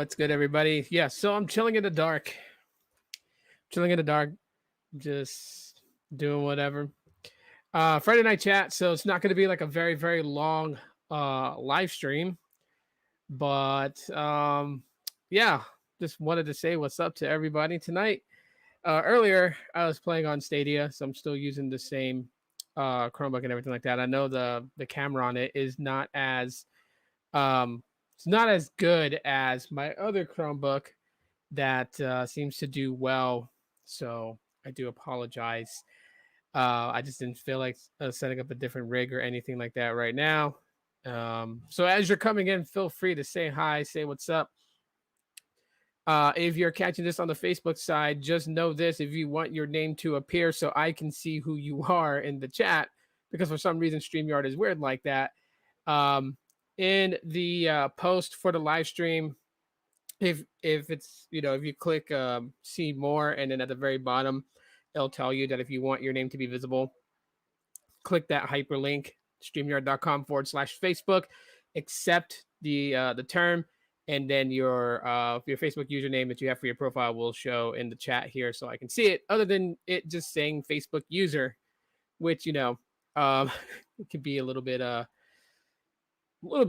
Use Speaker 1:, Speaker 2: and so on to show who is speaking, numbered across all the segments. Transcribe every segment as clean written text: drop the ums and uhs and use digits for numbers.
Speaker 1: What's good, everybody? Yeah, so I'm chilling in the dark. Chilling in the dark, just doing whatever. Friday night chat, so it's not going to be like a very, very long live stream. But yeah, just wanted to say what's up to everybody tonight. Earlier, I was playing on Stadia, so I'm still using the same Chromebook and everything like that. I know the camera on it is not as it's not as good as my other Chromebook that seems to do well. So I do apologize. I just didn't feel like setting up a different rig or anything like that right now. So as you're coming in, feel free to say hi, say what's up. If you're catching this on the Facebook side, just know this: if you want your name to appear so I can see who you are in the chat, because for some reason StreamYard is weird like that. In the post for the live stream, if it's if you click see more, and then at the very bottom it'll tell you that if you want your name to be visible, click that hyperlink, streamyard.com/Facebook, accept the term, and then your Facebook username that you have for your profile will show in the chat here so I can see it, other than it just saying Facebook user, which it can be a little bit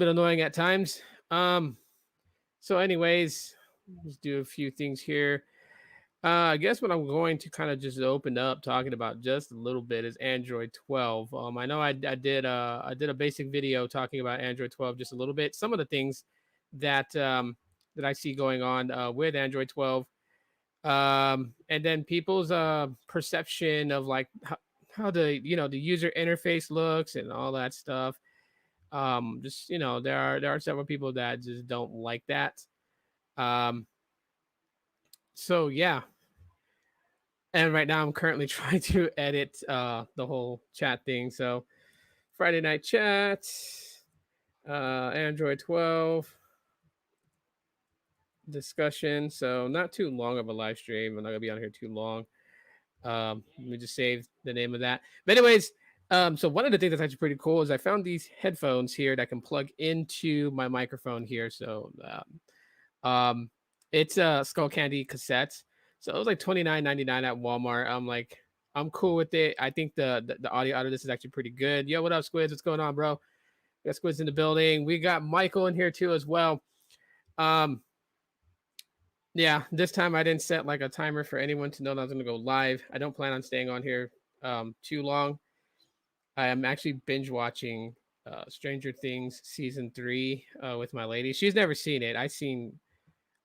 Speaker 1: annoying at times. So anyways, let's do a few things here. I guess what I'm going to kind of just open up talking about just a little bit is Android 12. I know I did a basic video talking about Android 12 just a little bit. Some of the things that that I see going on with Android 12, and then people's perception of like how the the user interface looks and all that stuff. Just there are several people that just don't like that. So yeah, and right now I'm currently trying to edit the whole chat thing. So Friday night chat, Android 12 discussion. So not too long of a live stream. I'm not gonna be on here too long. Let me just save the name of that. But anyways, so one of the things that's actually pretty cool is I found these headphones here that can plug into my microphone here. So it's a Skull Candy cassette. So it was like $29.99 at Walmart. I'm cool with it. I think the audio out of this is actually pretty good. Yo, what up, Squids? What's going on, bro? We got Squids in the building. We got Michael in here too as well. Yeah, this time I didn't set like a timer for anyone to know that I was going to go live. I don't plan on staying on here too long. I am actually binge watching Stranger Things season 3 with my lady. She's never seen it. I've seen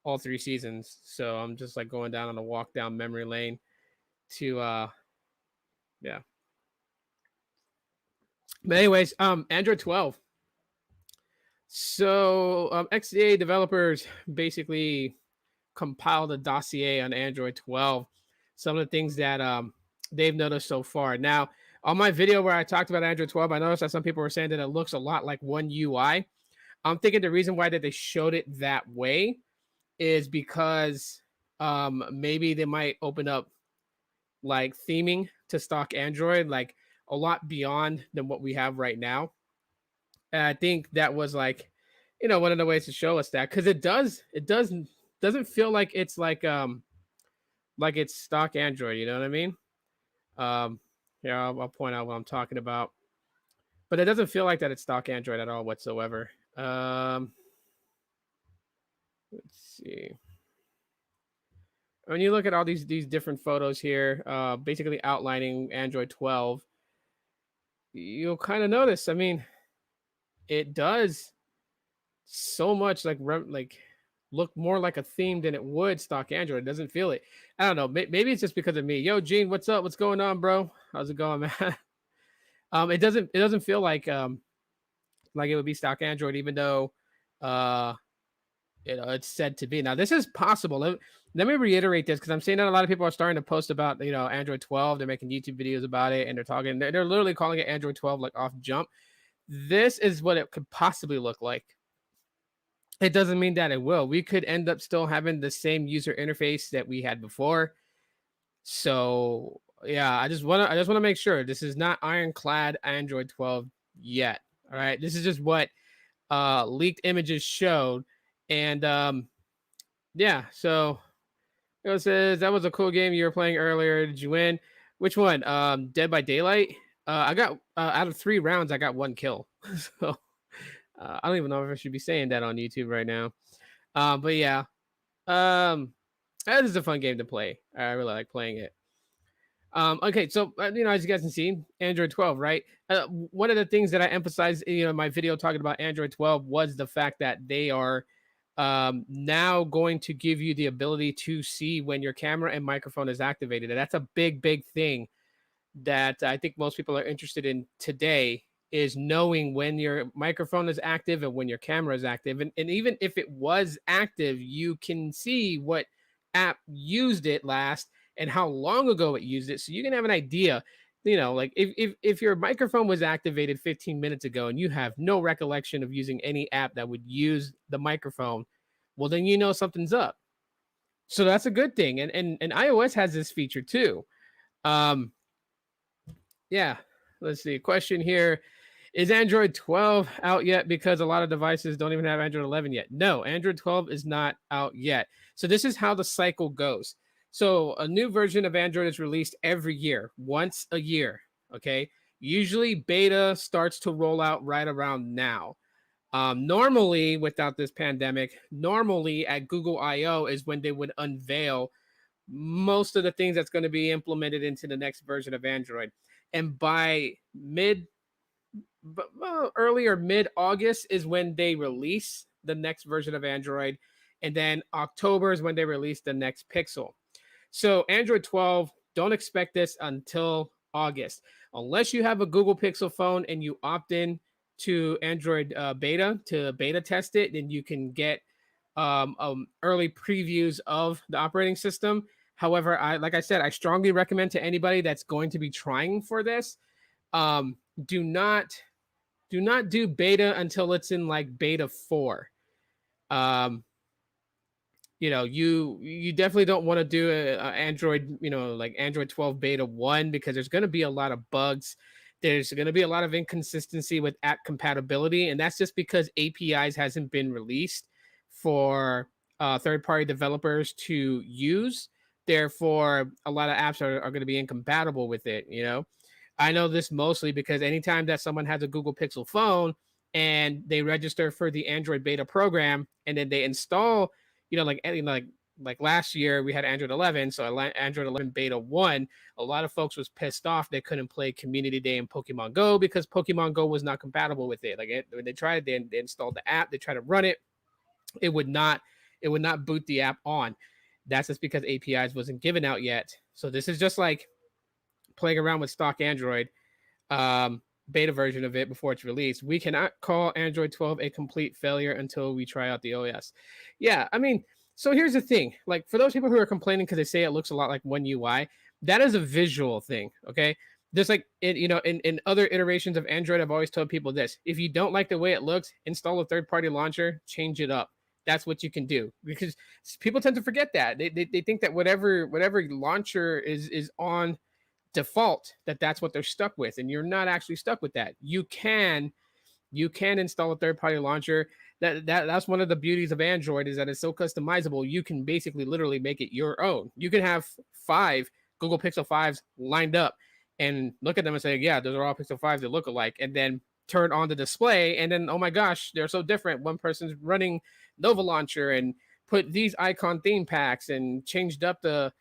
Speaker 1: all 3 seasons, so I'm just like going down on a walk down memory lane to yeah. But anyways, Android 12. So XDA developers basically compiled a dossier on Android 12. Some of the things that they've noticed so far. Now, on my video where I talked about Android 12, I noticed that some people were saying that it looks a lot like One UI. I'm thinking the reason why that they showed it that way is because maybe they might open up like theming to stock Android, like a lot beyond than what we have right now. And I think that was like, one of the ways to show us that, because it doesn't feel like it's like it's stock Android. You know what I mean? Yeah, I'll point out what I'm talking about, but it doesn't feel like that it's stock Android at all whatsoever. Let's see. When you look at all these different photos here, basically outlining Android 12, you'll kind of notice. I mean, it does so much like look more like a theme than it would stock Android. It doesn't feel it. I don't know. Maybe it's just because of me. Yo, Gene, what's up? What's going on, bro? How's it going, man? It doesn't feel like it would be stock Android, even though it's said to be. Now, this is possible. Let me reiterate this, because I'm seeing that a lot of people are starting to post about Android 12. They're making YouTube videos about it, and they're literally calling it Android 12 like off jump. This is what it could possibly look like. It doesn't mean that it will. We could end up still having the same user interface that we had before. So yeah, I just want to make sure this is not ironclad Android 12 yet. All right, this is just what leaked images showed, and Yeah. So it says that was a cool game you were playing earlier. Did you win? Which one? Dead by Daylight. I got out of 3 rounds, I got 1 kill. So I don't even know if I should be saying that on YouTube right now. But yeah, um, that is a fun game to play. I really like playing it. Okay, so as you guys can see, Android 12, right? One of the things that I emphasized, in my video talking about Android 12 was the fact that they are now going to give you the ability to see when your camera and microphone is activated, and that's a big, big thing that I think most people are interested in today is knowing when your microphone is active and when your camera is active. And even if it was active, you can see what app used it last and how long ago it used it. So you can have an idea. Like if your microphone was activated 15 minutes ago and you have no recollection of using any app that would use the microphone, well then something's up. So that's a good thing. And iOS has this feature too. Um, yeah. Let's see. Question here. Is Android 12 out yet? Because a lot of devices don't even have Android 11 yet. No, Android 12 is not out yet. So this is how the cycle goes. So a new version of Android is released every year, once a year. Okay. Usually beta starts to roll out right around now. Normally, without this pandemic, normally at Google I/O is when they would unveil most of the things that's going to be implemented into the next version of Android. And by early or mid August is when they release the next version of Android. And then October is when they release the next Pixel. So Android 12, don't expect this until August. Unless you have a Google Pixel phone and you opt in to Android beta to beta test it, then you can get early previews of the operating system. However, like I said, I strongly recommend to anybody that's going to be trying for this, um, do not do beta until it's in like beta 4. Um, you definitely don't want to do a Android, like Android 12 beta 1, because there's going to be a lot of bugs. There's going to be a lot of inconsistency with app compatibility, and that's just because APIs hasn't been released for third-party developers to use. Therefore, a lot of apps are going to be incompatible with it. I know this mostly because anytime that someone has a Google Pixel phone and they register for the Android beta program and then they install, like last year we had Android 11, so Android 11 beta 1, a lot of folks was pissed off they couldn't play Community Day and Pokemon Go because Pokemon Go was not compatible with it. When they tried, they installed the app, they tried to run it, it would not boot the app on. That's just because APIs wasn't given out yet. So this is just like playing around with stock Android beta version of it before it's released. We cannot call Android 12 a complete failure until we try out the OS. Yeah, I mean, so here's the thing. Like for those people who are complaining because they say it looks a lot like One UI, that is a visual thing. Okay. Just like in other iterations of Android, I've always told people this: if you don't like the way it looks, install a third-party launcher, change it up. That's what you can do, because people tend to forget that they think that whatever launcher is on default, that's what they're stuck with, and you're not actually stuck with that. You can install a third-party launcher. That's one of the beauties of Android, is that it's so customizable. You can basically literally make it your own. You can have 5 Google Pixel 5s lined up and look at them and say, yeah, those are all Pixel 5s that look alike, and then turn on the display, and then, oh my gosh, they're so different. One person's running Nova Launcher and put these icon theme packs and changed up the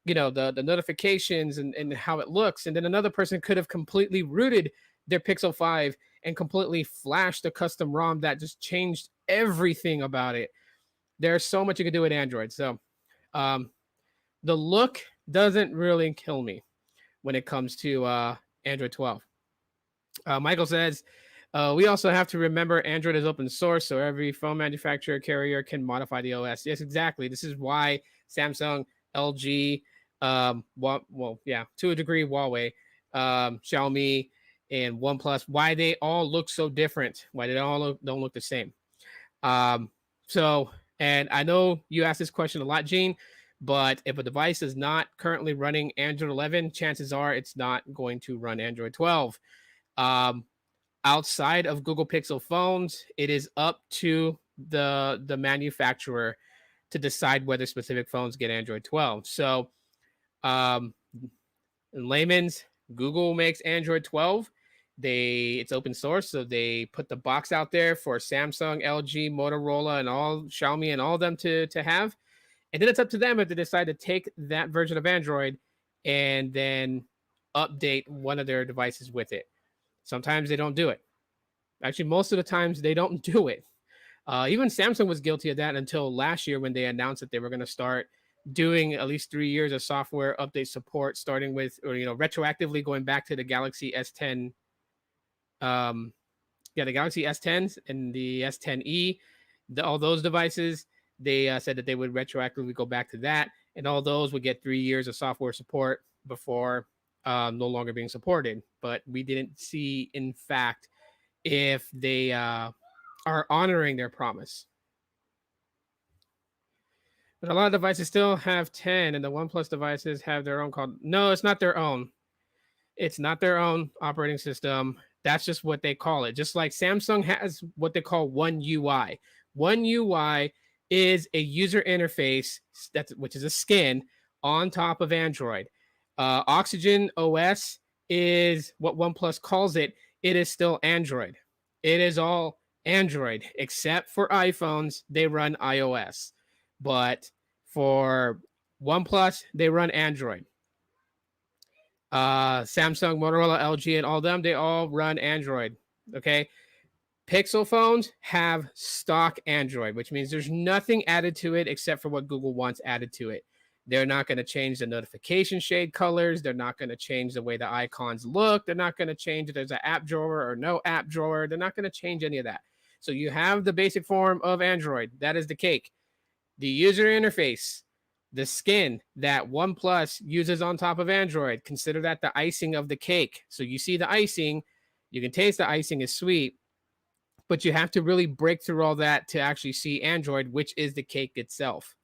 Speaker 1: notifications and how it looks, and then another person could have completely rooted their Pixel 5 and completely flashed a custom ROM that just changed everything about it. There's so much you can do with Android. So the look doesn't really kill me when it comes to Android 12. Michael says, we also have to remember Android is open source, so every phone manufacturer carrier can modify the OS. Yes, exactly. This is why Samsung, LG, to a degree, Huawei, Xiaomi, and OnePlus, why they all look so different, why they all don't look the same. And I know you asked this question a lot, Gene, but if a device is not currently running Android 11, chances are it's not going to run Android 12. Outside of Google Pixel phones, it is up to the manufacturer to decide whether specific phones get Android 12. So, um, in layman's, Google makes Android 12. It's open source, so they put the box out there for Samsung, LG, Motorola, and all Xiaomi and all of them to have. And then it's up to them if they decide to take that version of Android and then update one of their devices with it. Sometimes they don't do it. Actually, most of the times they don't do it. Even Samsung was guilty of that until last year when they announced that they were going to start doing at least 3 years of software update support, starting with, or retroactively going back to the Galaxy S10. The Galaxy S10s and the S10e, all those devices. They said that they would retroactively go back to that, and all those would get 3 years of software support before no longer being supported. But we didn't see, in fact, if they are honoring their promise. But a lot of devices still have 10, and the OnePlus devices have their own called. No, it's not their own. It's not their own operating system. That's just what they call it. Just like Samsung has what they call One UI. One UI is a user interface which is a skin on top of Android. Oxygen OS is what OnePlus calls it. It is still Android. It is all Android, except for iPhones, they run iOS. But for OnePlus, they run Android. Samsung, Motorola, LG, and all them, they all run Android. Okay. Pixel phones have stock Android, which means there's nothing added to it except for what Google wants added to it. They're not going to change the notification shade colors. They're not going to change the way the icons look. They're not going to change if there's an app drawer or no app drawer. They're not going to change any of that. So you have the basic form of Android. That is the cake. The user interface, the skin that OnePlus uses on top of Android, consider that the icing of the cake. So you see the icing, you can taste the icing is sweet, but you have to really break through all that to actually see Android, which is the cake itself.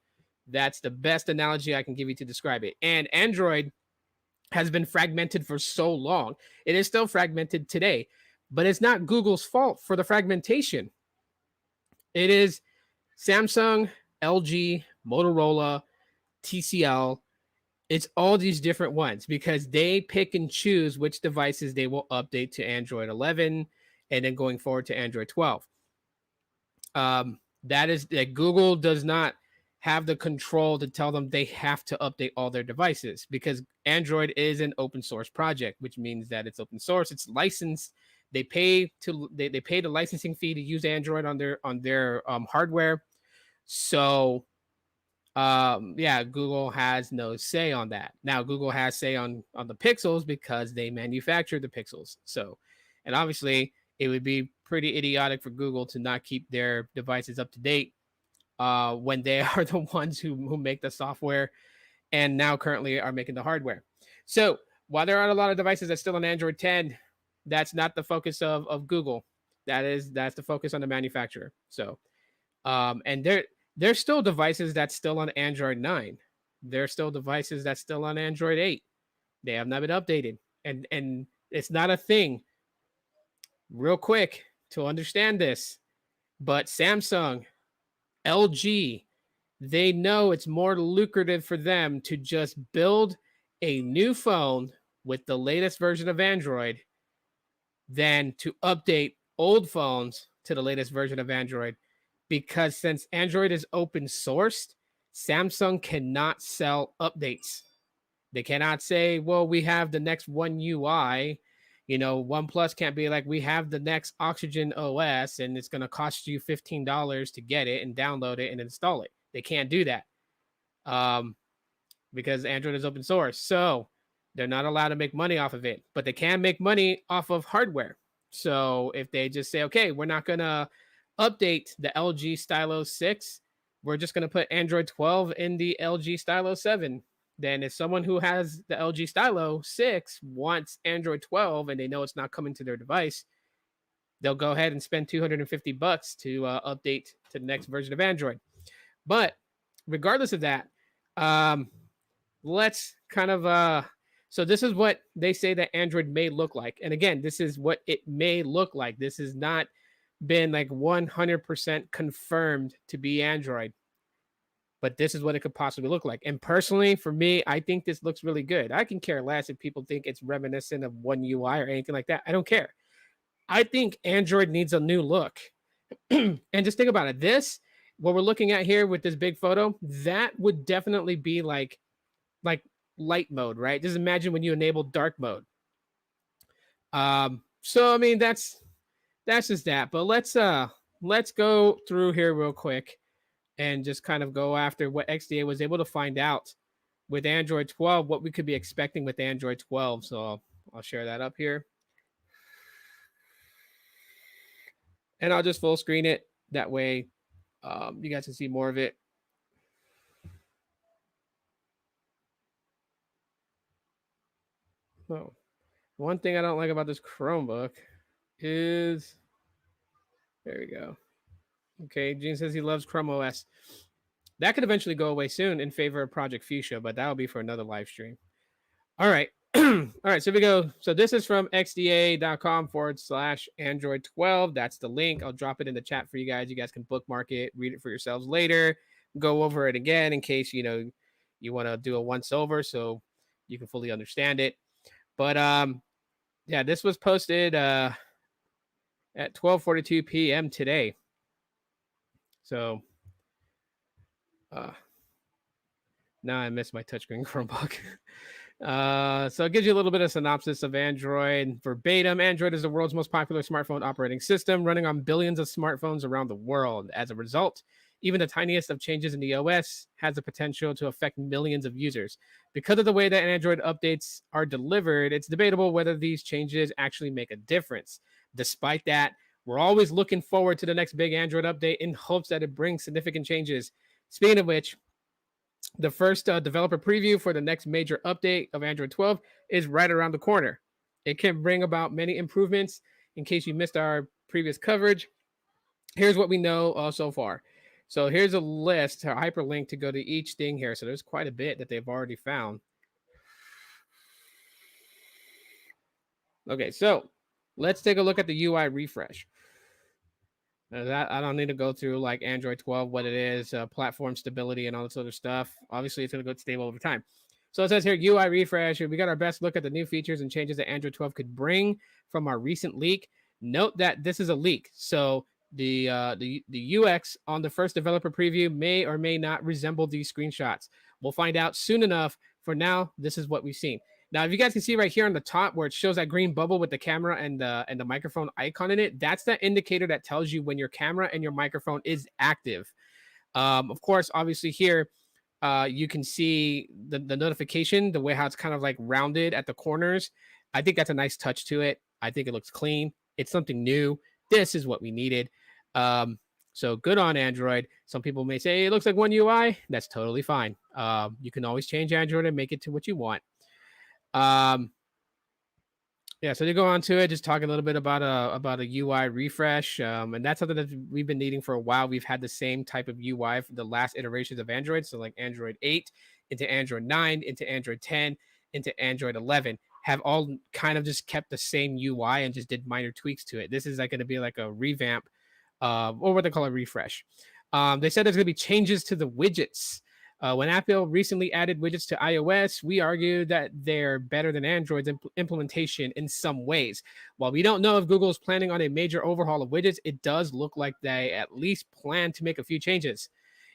Speaker 1: That's the best analogy I can give you to describe it. And Android has been fragmented for so long. It is still fragmented today, but it's not Google's fault for the fragmentation. It is Samsung, LG, Motorola, TCL. It's all these different ones because they pick and choose which devices they will update to Android 11 and then going forward to Android 12. That is that Google does not have the control to tell them they have to update all their devices because Android is an open source project, which means that it's open source, it's licensed. They pay the licensing fee to use Android on their hardware. So Google has no say on that. Now Google has say on the Pixels because they manufacture the Pixels. So, and obviously it would be pretty idiotic for Google to not keep their devices up to date when they are the ones who make the software and now currently are making the hardware. So while there are a lot of devices that's still on Android 10, that's not the focus of Google. That's the focus on the manufacturer. So, and there's still devices that's still on Android 9. There's still devices that's still on Android 8. They have not been updated. And it's not a thing. Real quick to understand this, but Samsung, LG, they know it's more lucrative for them to just build a new phone with the latest version of Android than to update old phones to the latest version of Android. Because since Android is open sourced, Samsung cannot sell updates. They cannot say, well, we have the next One UI. OnePlus can't be like, we have the next Oxygen OS and it's going to cost you $15 to get it and download it and install it. They can't do that because Android is open source. So they're not allowed to make money off of it, but they can make money off of hardware. So if they just say, okay, we're not going to update the LG Stylo 6, we're just going to put Android 12 in the LG Stylo 7. Then if someone who has the LG Stylo 6 wants Android 12 and they know it's not coming to their device, they'll go ahead and spend $250 to update to the next version of Android. But regardless of that, let's kind of so this is what they say that Android may look like. And again, this is what it may look like. This has not been like 100% confirmed to be Android. but this is what it could possibly look like. And personally, for me, I think this looks really good. I can care less if people think it's reminiscent of One UI or anything like that. I don't care. I think Android needs a new look. And just think about it. This, what we're looking at here with this big photo, that would definitely be like light mode, right? Just imagine when you enable dark mode. So I mean that's just that. But let's go through here real quick and just kind of go after what XDA was able to find out with Android 12, what we could be expecting with Android 12. So I'll share that up here. And I'll just full screen it. That way you guys can see more of it. Oh, one thing I don't like about this Chromebook is, there we go. Okay, Gene says he loves Chrome OS. That could eventually go away soon in favor of Project Fuchsia, but that'll be for another live stream. All right. All right, so we go. So this is from xda.com/Android 12. That's the link. I'll drop it in the chat for you guys. You guys can bookmark it, read it for yourselves later, go over it again in case you want to do a once over so you can fully understand it. But yeah, this was posted at 12:42 p.m. today. So now I missed my touchscreen Chromebook. So it gives you a little bit of synopsis of Android verbatim. Android is the world's most popular smartphone operating system, running on billions of smartphones around the world. As a result, even the tiniest of changes in the OS has the potential to affect millions of users. Because of the way that Android updates are delivered, it's debatable whether these changes actually make a difference. Despite that, we're always looking forward to the next big Android update in hopes that it brings significant changes. Speaking of which, the first developer preview for the next major update of Android 12 is right around the corner. It can bring about many improvements. In case you missed our previous coverage, here's what we know so far. So here's a list, a hyperlink to go to each thing here. So there's quite a bit that they've already found. Okay, so let's take a look at the UI refresh. That I don't need to go through like Android 12, what it is, platform stability, and all this other stuff. Obviously, it's going to go stable over time. So it says here UI refresh. We got our best look at the new features and changes that Android 12 could bring from our recent leak. Note that this is a leak, so the UX on the first developer preview may or may not resemble these screenshots. We'll find out soon enough. For now, this is what we've seen. Now, if you guys can see right here on the top where it shows that green bubble with the camera and the microphone icon in it, that's the indicator that tells you when your camera and your microphone is active. Of course, obviously here, you can see the notification, the way how it's kind of like rounded at the corners. I think that's a nice touch to it. I think it looks clean. It's something new. This is what we needed. So good on Android. Some people may say it looks like One UI. That's totally fine. You can always change Android and make it to what you want. Yeah, so to go on to it, just talk a little bit about a UI refresh, and that's something that we've been needing for a while. We've had the same type of UI for the last iterations of Android, so like Android 8 into Android 9 into Android 10 into Android 11 have all kind of just kept the same UI and just did minor tweaks to it. This is like going to be like a revamp, or what they call a refresh. They said there's going to be changes to the widgets. When Apple recently added widgets to iOS, we argued that they're better than Android's implementation in some ways. While we don't know if Google is planning on a major overhaul of widgets, it does look like they at least plan to make a few changes.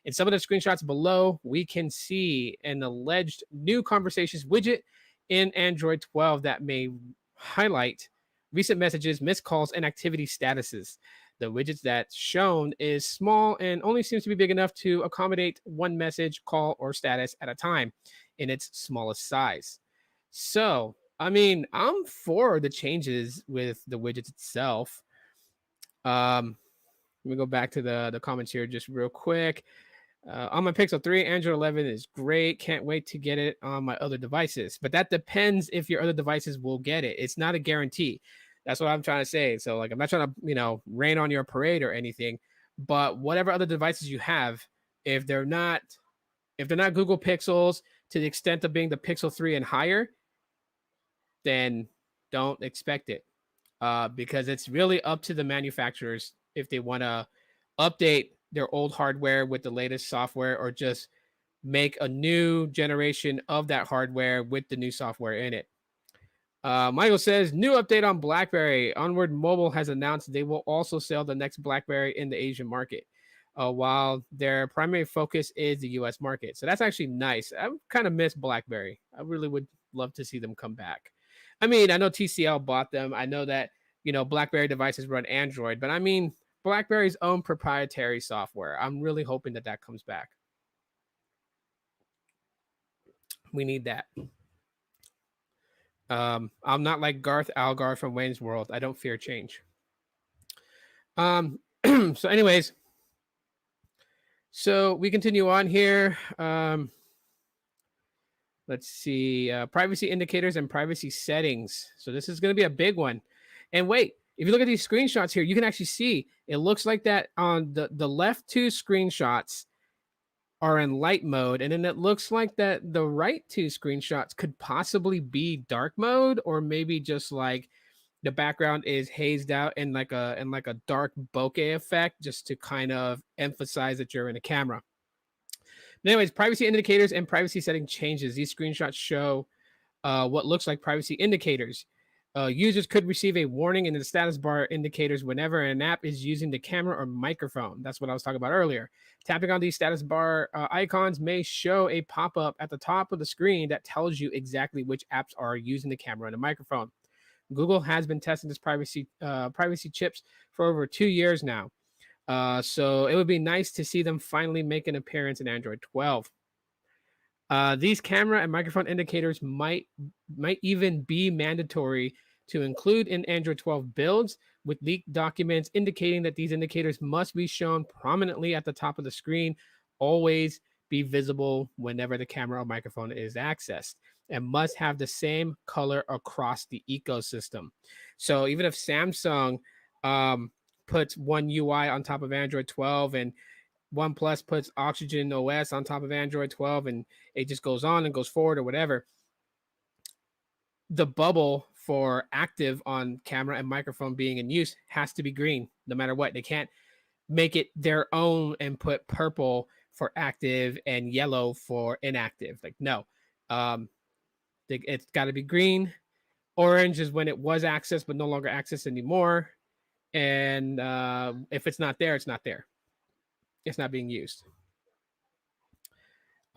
Speaker 1: In some of the screenshots below, we can see an alleged new conversations widget in Android 12 that may highlight recent messages, missed calls, and activity statuses. The widget that's shown is small and only seems to be big enough to accommodate one message, call, or status at a time in its smallest size. So, I mean, I'm for the changes with the widget itself. Let me go back to the comments here just real quick. On my Pixel 3, Android 11 is great. Can't wait to get it on my other devices. But that depends if your other devices will get it. It's not a guarantee. That's what I'm trying to say. So like, I'm not trying to, rain on your parade or anything, but whatever other devices you have, if they're not Google Pixels to the extent of being the Pixel 3 and higher, then don't expect it. Because it's really up to the manufacturers if they want to update their old hardware with the latest software or just make a new generation of that hardware with the new software in it. Michael says, new update on BlackBerry. Onward Mobile has announced they will also sell the next BlackBerry in the Asian market, while their primary focus is the US market. So that's actually nice. I kind of miss BlackBerry. I really would love to see them come back. I mean, I know TCL bought them. I know that, BlackBerry devices run Android, but I mean, BlackBerry's own proprietary software. I'm really hoping that that comes back. We need that. I'm not like Garth Algar from Wayne's World. I don't fear change. So anyways, so we continue on here. Let's see, privacy indicators and privacy settings. So this is going to be a big one. And wait, if you look at these screenshots here, you can actually see it looks like that on the left two screenshots are in light mode, and then it looks like that the right two screenshots could possibly be dark mode, or maybe just like the background is hazed out in like a dark bokeh effect, just to kind of emphasize that you're in a camera. But anyways, privacy indicators and privacy setting changes. These screenshots show what looks like privacy indicators. Users could receive a warning in the status bar indicators whenever an app is using the camera or microphone. That's what I was talking about earlier. Tapping on these status bar icons may show a pop-up at the top of the screen that tells you exactly which apps are using the camera and the microphone. Google has been testing this privacy chips for over 2 years now. So it would be nice to see them finally make an appearance in Android 12. These camera and microphone indicators might even be mandatory to include in Android 12 builds, with leaked documents indicating that these indicators must be shown prominently at the top of the screen, always be visible whenever the camera or microphone is accessed, and must have the same color across the ecosystem. So even if Samsung puts One UI on top of Android 12, and OnePlus puts Oxygen OS on top of Android 12, and it just goes on and goes forward or whatever, the bubble for active on camera and microphone being in use has to be green no matter what. They can't make it their own and put purple for active and yellow for inactive. Like, no, it's got to be green. Orange is when it was accessed but no longer accessed anymore. And if it's not there, it's not there. It's not being used.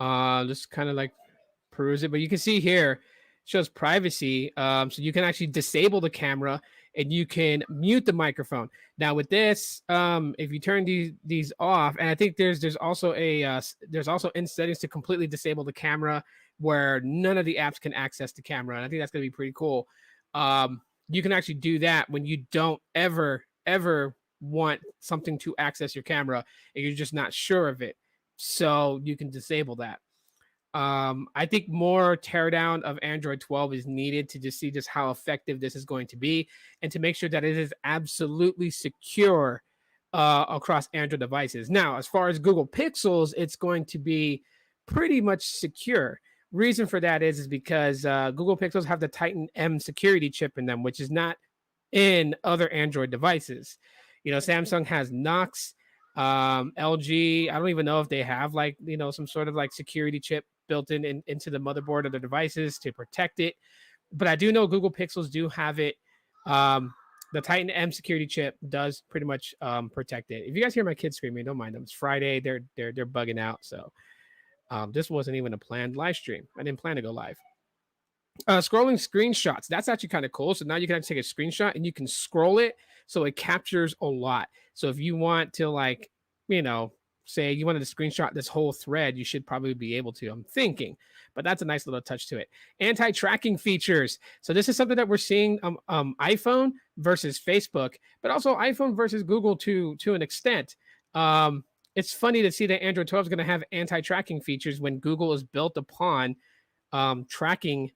Speaker 1: Just kind of like peruse it, but you can see here shows privacy. So you can actually disable the camera and you can mute the microphone. Now with this, if you turn these off, and I think there's also in settings to completely disable the camera where none of the apps can access the camera, and I think that's gonna be pretty cool. You can actually do that when you don't ever want something to access your camera and you're just not sure of it, so you can disable that. I think more teardown of Android 12 is needed to just see just how effective this is going to be, and to make sure that it is absolutely secure across Android devices. Now, as far as Google Pixels, it's going to be pretty much secure. Reason for that is because Google Pixels have the Titan M security chip in them, which is not in other Android devices. Samsung has Knox, LG. I don't even know if they have some sort of like security chip built into the motherboard of the devices to protect it, but I do know Google Pixels do have it. The Titan M security chip does pretty much protect it. If you guys hear my kids screaming, don't mind them. It's Friday. They're bugging out. So this wasn't even a planned live stream. I didn't plan to go live. Scrolling screenshots. That's actually kind of cool. So now you can actually take a screenshot and you can scroll it so it captures a lot. So if you want to say you wanted to screenshot this whole thread, you should probably be able to, I'm thinking. But that's a nice little touch to it. Anti-tracking features. So this is something that we're seeing iPhone versus Facebook, but also iPhone versus Google to an extent. It's funny to see that Android 12 is going to have anti-tracking features when Google is built upon tracking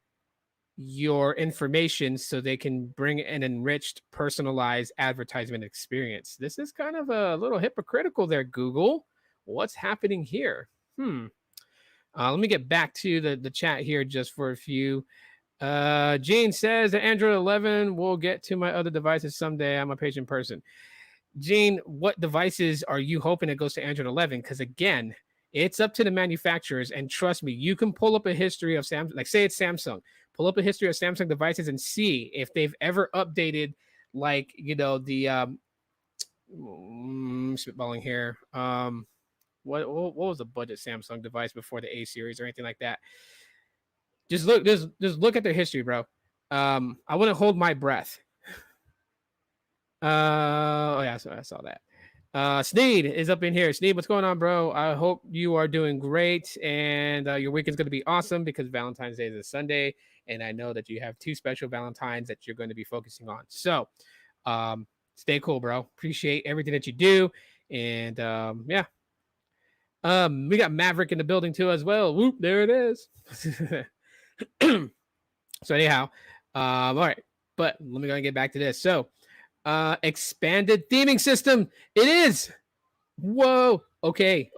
Speaker 1: your information so they can bring an enriched, personalized advertisement experience. This is kind of a little hypocritical there, Google. What's happening here? Let me get back to the chat here just for a few. Gene says that Android 11 will get to my other devices someday. I'm a patient person. Gene, what devices are you hoping it goes to Android 11? Because again, It's up to the manufacturers. And trust me, you can pull up a history of Samsung, like say it's Samsung, pull up a history of Samsung devices and see if they've ever updated, like, the spitballing here. What was the budget Samsung device before the A series or anything like that? Just look at their history, bro. I wouldn't hold my breath. Oh yeah, so I saw that. Sneed is up in here. Sneed, what's going on, bro? I hope you are doing great and your weekend's going to be awesome because Valentine's Day is a Sunday, and I know that you have 2 special Valentines that you're going to be focusing on. So, stay cool, bro. Appreciate everything that you do, and yeah. We got Maverick in the building too as well. Whoop, there it is. So anyhow, all right, but let me go and get back to this. So, expanded theming system. It is. Whoa. Okay.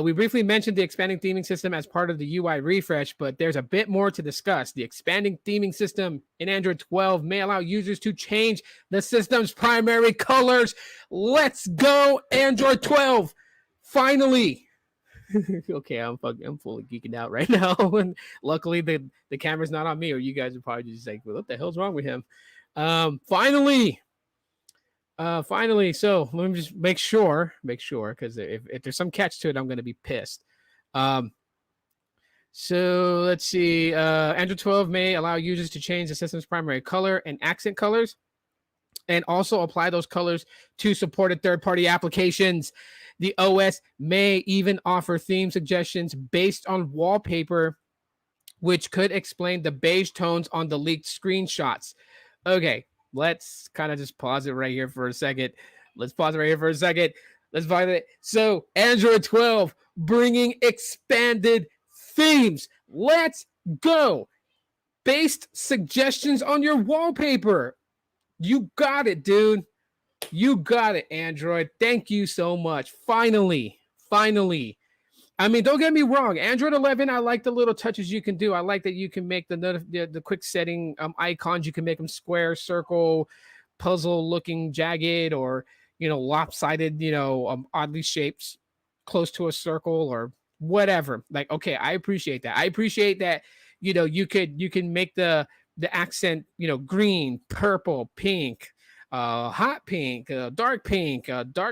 Speaker 1: We briefly mentioned the expanding theming system as part of the UI refresh, but there's a bit more to discuss. The expanding theming system in Android 12 may allow users to change the system's primary colors. Let's go, Android 12. Finally. Okay, I'm fully geeking out right now, and luckily the camera's not on me, or you guys are probably just like, well, what the hell's wrong with him? Finally. So let me just make sure, because if there's some catch to it, I'm going to be pissed. So let's see. Android 12 may allow users to change the system's primary color and accent colors, and also apply those colors to supported third-party applications. The OS may even offer theme suggestions based on wallpaper, which could explain the beige tones on the leaked screenshots. Okay, let's kind of just pause it right here for a second. Let's find it. So, Android 12 bringing expanded themes. Let's go. Based suggestions on your wallpaper. You got it, dude. You got it, Android. Thank you so much. Finally. I mean, don't get me wrong. Android 11, I like the little touches you can do. I like that you can make the quick setting icons. You can make them square, circle, puzzle looking, jagged, or lopsided. Oddly shaped, close to a circle or whatever. Like, okay, I appreciate that. I appreciate that. You can make the accent, green, purple, pink, hot pink, dark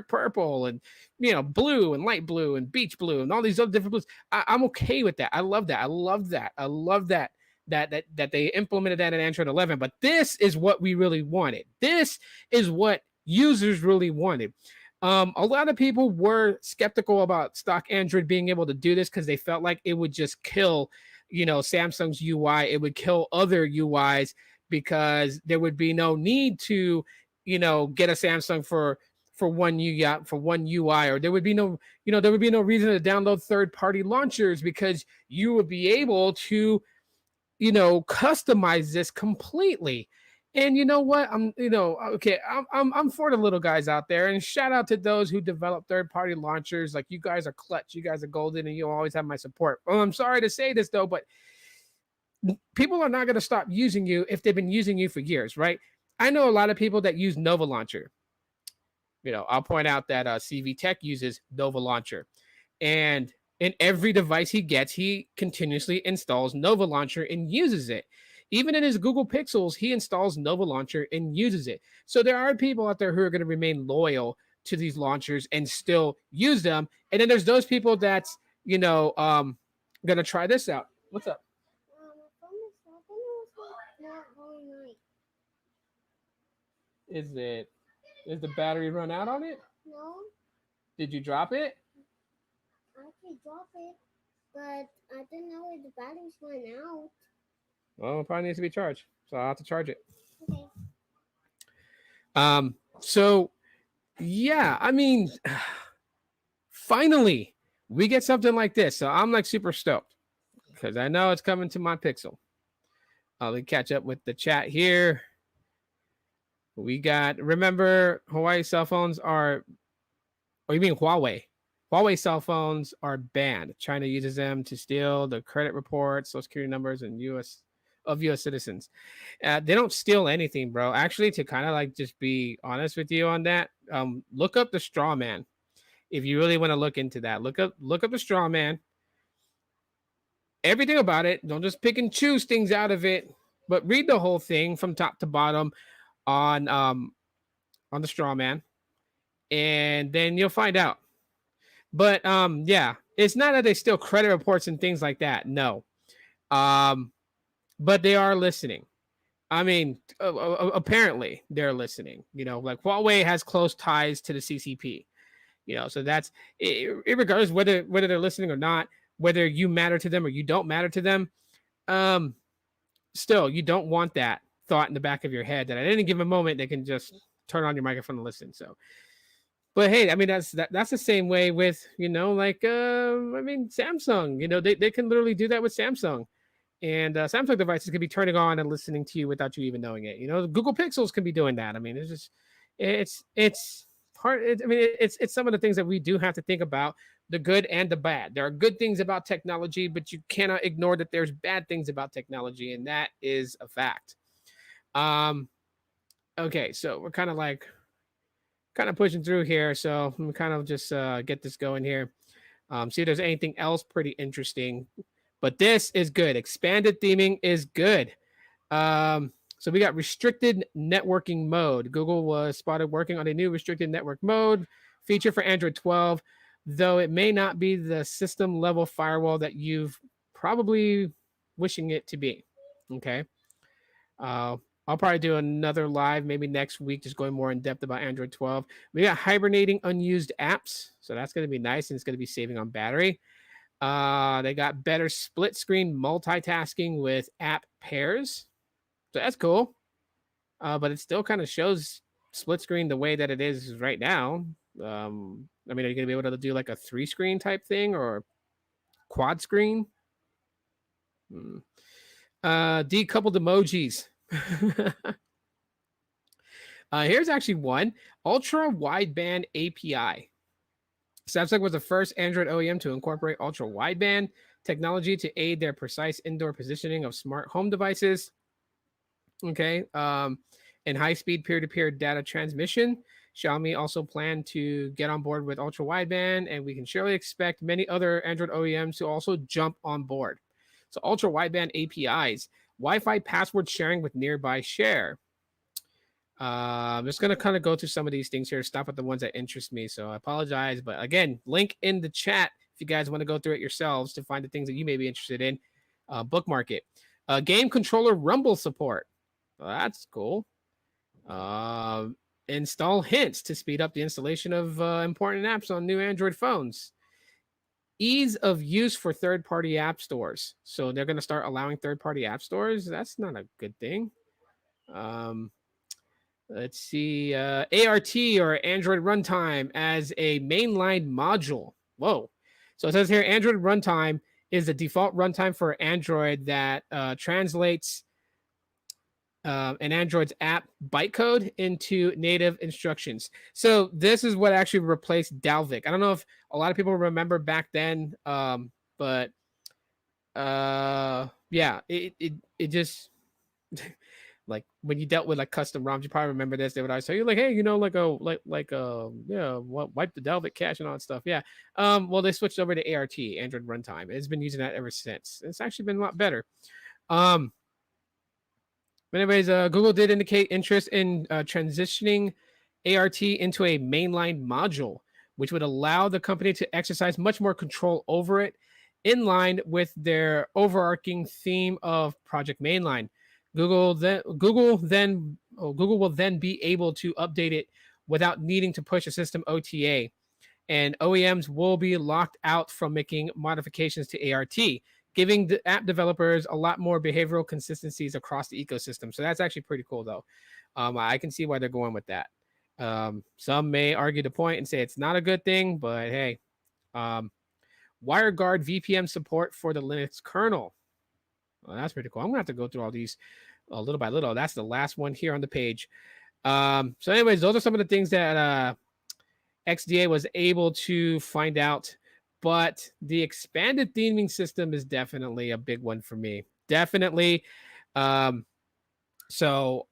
Speaker 1: purple, and blue and light blue and beach blue and all these other different blues. I'm okay with that. I love that. That they implemented that in Android 11. But this is what we really wanted. This is what users really wanted. A lot of people were skeptical about stock Android being able to do this because they felt like it would just kill, Samsung's UI. It would kill other UIs because there would be no need to, get a Samsung for one UI, or there would be no reason to download third-party launchers because you would be able to, customize this completely. And you know what? I'm for the little guys out there, and shout out to those who develop third-party launchers. Like, you guys are clutch, you guys are golden, and you always have my support. Well, I'm sorry to say this though, but people are not going to stop using you if they've been using you for years, right? I know a lot of people that use Nova Launcher. I'll point out that CV Tech uses Nova Launcher, and in every device he gets, he continuously installs Nova Launcher and uses it. Even in his Google Pixels, he installs Nova Launcher and uses it. So there are people out there who are going to remain loyal to these launchers and still use them. And then there's those people that's, going to try this out. What's up? Is the battery run out on it?
Speaker 2: No.
Speaker 1: Did you drop it?
Speaker 2: I actually dropped it, but I didn't know if the batteries went out.
Speaker 1: Well, it probably needs to be charged, so I'll have to charge it.
Speaker 2: Okay.
Speaker 1: So yeah, I mean, finally we get something like this. So I'm like super stoked because I know it's coming to my Pixel. I'll catch up with the chat here. We got, remember, Hawaii cell phones are, or you mean Huawei? Huawei cell phones are banned. China uses them to steal the credit reports, social security numbers, and U.S. citizens. They don't steal anything, bro. Actually, to kind of like just be honest with you on that, look up the straw man. If you really want to look into that, look up the straw man, everything about it. Don't just pick and choose things out of it, but read the whole thing from top to bottom on um on the straw man, and then you'll find out. But yeah, it's not that they steal credit reports and things like that. No. Um, but they are listening. I mean, apparently they're listening. Like Huawei has close ties to the CCP. So that's regardless whether they're listening or not, whether you matter to them or you don't matter to them. Um, Still, you don't want that thought in the back of your head that at any given moment they can just turn on your microphone and listen. So, but hey, I mean that's the same way with like I mean Samsung. They can literally do that with Samsung, and Samsung devices can be turning on and listening to you without you even knowing it. Google Pixels can be doing that. I mean, it's part. I mean, it's some of the things that we do have to think about, the good and the bad. There are good things about technology, but you cannot ignore that there's bad things about technology, and that is a fact. Um, okay, so we're kind of pushing through here, so I'm kind of just get this going here. See if there's anything else pretty interesting. But this is good. Expanded theming is good. So we got restricted networking mode. Google was spotted working on a new restricted network mode feature for Android 12, though it may not be the system level firewall that you've probably wishing it to be. Okay. Uh, I'll probably do another live maybe next week, just going more in depth about Android 12. We got hibernating unused apps, so that's going to be nice, and it's going to be saving on battery. They got better split screen multitasking with app pairs, so that's cool. But it still kind of shows split screen the way that it is right now. I mean, are you going to be able to do like a 3-screen type thing or quad screen? Decoupled emojis. Here's actually one ultra wideband API. Samsung was the first Android OEM to incorporate ultra wideband technology to aid their precise indoor positioning of smart home devices. Okay. And high speed peer to peer data transmission. Xiaomi also planned to get on board with ultra wideband, and we can surely expect many other Android OEMs to also jump on board. So, ultra wideband APIs, Wi Fi password sharing with nearby share. I'm just going to kind of go through some of these things here, stop at the ones that interest me. So, I apologize. But again, link in the chat if you guys want to go through it yourselves to find the things that you may be interested in. Bookmark it. Game controller rumble support. Well, that's cool. Install hints to speed up the installation of important apps on new Android phones. Ease of use for third-party app stores. So they're going to start allowing third-party app stores. That's not a good thing. Let's see. ART or Android Runtime as a mainline module. Whoa. So it says here Android Runtime is the default runtime for Android that translates an Android's app bytecode into native instructions. So this is what actually replaced Dalvik. I don't know if a lot of people remember back then, but yeah, it just like when you dealt with like custom ROMs, you probably remember this. They would always tell you like, hey, wipe the Dalvik cache and all that stuff. Yeah. Well, they switched over to ART, Android Runtime. It's been using that ever since. It's actually been a lot better. But anyways, Google did indicate interest in transitioning ART into a mainline module, which would allow the company to exercise much more control over it, in line with their overarching theme of Project Mainline. Google will then be able to update it without needing to push a system OTA, and OEMs will be locked out from making modifications to ART, giving the app developers a lot more behavioral consistencies across the ecosystem. So that's actually pretty cool, though. I can see why they're going with that. Some may argue the point and say it's not a good thing, but hey, WireGuard VPN support for the Linux kernel. Well, that's pretty cool. I'm gonna have to go through all these little by little. That's the last one here on the page. So, anyways, those are some of the things that XDA was able to find out. But the expanded theming system is definitely a big one for me. Definitely. So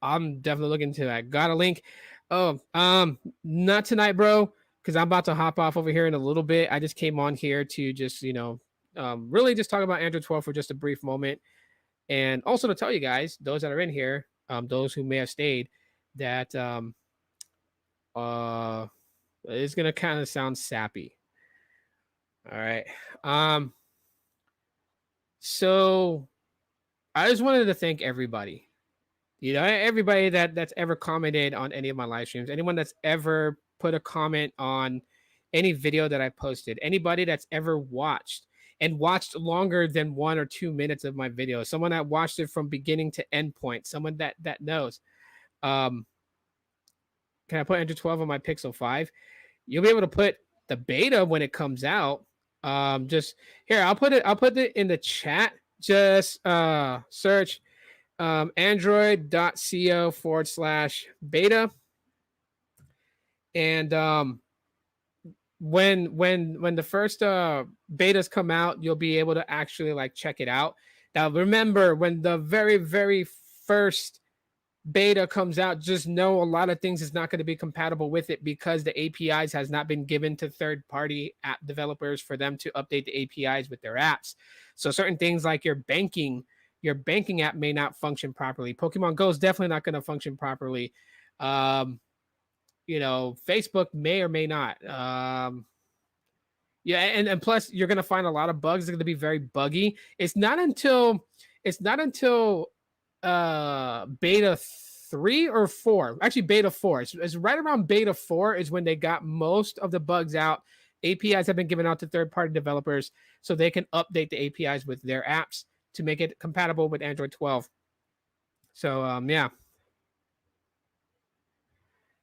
Speaker 1: I'm definitely looking into that. Got a link. Oh, not tonight, bro. because I'm about to hop off over here in a little bit. I just came on here to just, really just talk about Android 12 for just a brief moment. And also to tell you guys, those that are in here, those who may have stayed, that uh, it's going to kind of sound sappy. All right. Um, so I just wanted to thank everybody. Everybody that's ever commented on any of my live streams, anyone that's ever put a comment on any video that I posted, anybody that's ever watched and watched longer than 1 or 2 minutes of my video, someone that watched it from beginning to end point, someone that knows. Um, can I put Android 12 on my Pixel 5? You'll be able to put the beta when it comes out. Just here, I'll put it in the chat. Just search android.co/beta. And when the first betas come out, you'll be able to actually like check it out. Now remember, when the very, very first beta comes out, just know a lot of things is not going to be compatible with it because the APIs has not been given to third-party app developers for them to update the APIs with their apps. So certain things like your banking app may not function properly. Pokemon Go is definitely not going to function properly. Facebook may or may not. Yeah, and plus you're gonna find a lot of bugs. They're gonna be very buggy. It's not until beta 3 or 4. Actually, beta 4. It's right around beta 4 is when they got most of the bugs out. APIs have been given out to third-party developers so they can update the APIs with their apps to make it compatible with Android 12. So yeah.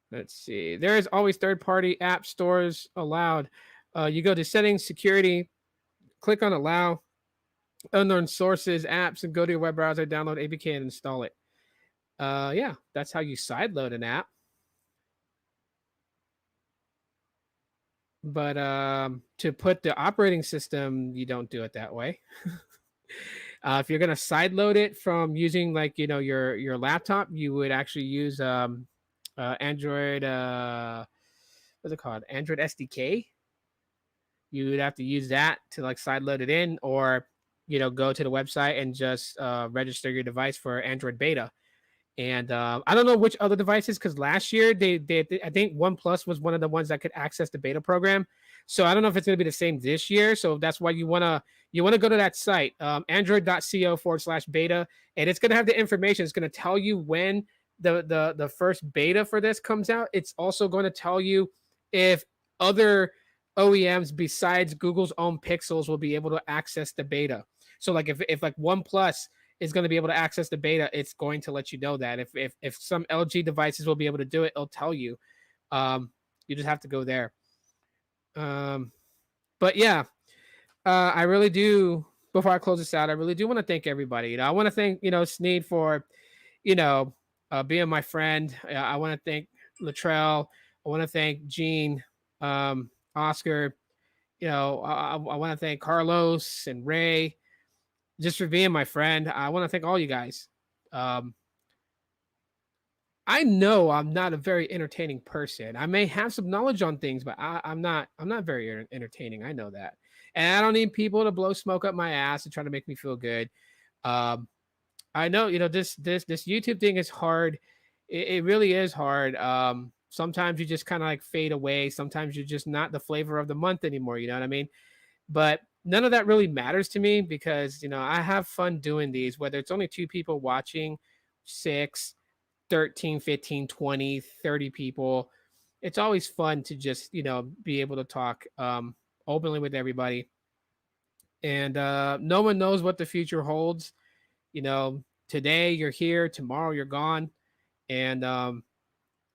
Speaker 1: Let's see. There is always third-party app stores allowed. You go to settings, security, click on allow, unknown sources, apps, and go to your web browser, download APK, and install it. Yeah, that's how you sideload an app. But to put the operating system, you don't do it that way. If you're gonna sideload it from using like your laptop, you would actually use Android. What's it called? Android SDK. You would have to use that to like sideload it in, or go to the website and just register your device for Android beta. And I don't know which other devices, because last year they I think OnePlus was one of the ones that could access the beta program. So I don't know if it's going to be the same this year. So that's why you wanna go to that site, android.co/beta, and it's going to have the information. It's going to tell you when the first beta for this comes out. It's also going to tell you if other OEMs besides Google's own Pixels will be able to access the beta. So like if like OnePlus is going to be able to access the beta, it's going to let you know that. If some LG devices will be able to do it, it'll tell you. You just have to go there. But yeah, I really do. Before I close this out, I really do want to thank everybody. I want to thank Sneed for being my friend. I want to thank Latrell. I want to thank Gene, Oscar. I want to thank Carlos and Ray just for being my friend. I want to thank all you guys. I know I'm not a very entertaining person. I may have some knowledge on things, but I'm not very entertaining. I know that, and I don't need people to blow smoke up my ass and try to make me feel good. I know this YouTube thing is hard. It really is hard. Sometimes you just kind of like fade away. Sometimes you're just not the flavor of the month anymore. You know what I mean? But none of that really matters to me because I have fun doing these, whether it's only 2 people watching, 6, 13, 15, 20, 30 people. It's always fun to just be able to talk openly with everybody. And no one knows what the future holds. Today you're here, tomorrow you're gone, and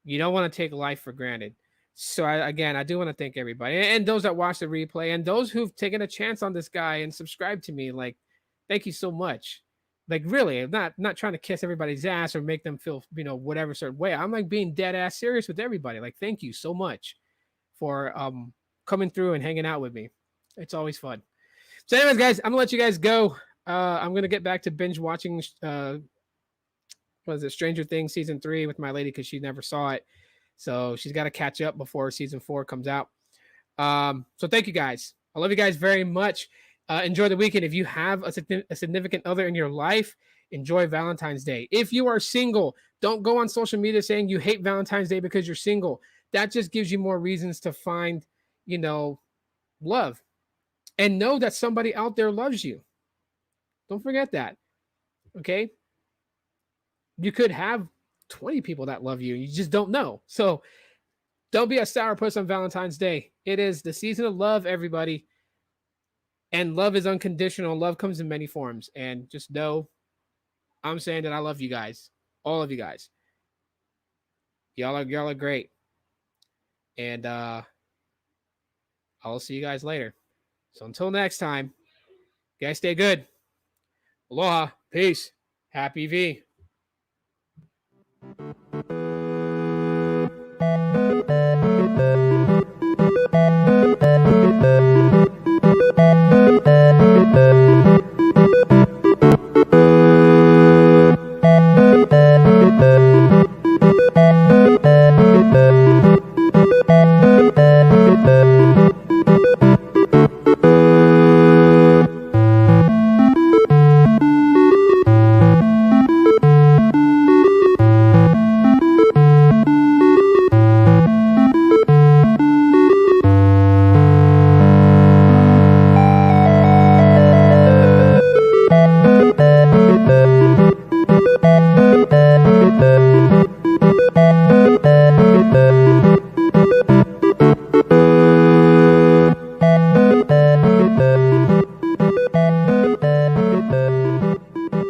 Speaker 1: you don't want to take life for granted. So I do want to thank everybody and those that watch the replay and those who've taken a chance on this guy and subscribed to me. Like, thank you so much. Like, really, I'm not trying to kiss everybody's ass or make them feel whatever certain way. I'm like being dead ass serious with everybody. Like, thank you so much for coming through and hanging out with me. It's always fun. So, anyways, guys, I'm gonna let you guys go. I'm gonna get back to binge watching. What is it, Stranger Things season 3 with my lady because she never saw it. So she's got to catch up before season 4 comes out. So thank you guys. I love you guys very much. Enjoy the weekend. If you have a significant other in your life, enjoy Valentine's Day. If you are single, don't go on social media saying you hate Valentine's Day because you're single. That just gives you more reasons to find, love. And know that somebody out there loves you. Don't forget that. Okay? You could have 20 people that love you. You just don't know. So don't be a sourpuss on Valentine's Day. It is the season of love, everybody. And love is unconditional. Love comes in many forms. And just know I'm saying that I love you guys. All of you guys. Y'all are great. And I'll see you guys later. So until next time, guys, stay good. Aloha. Peace. Happy V.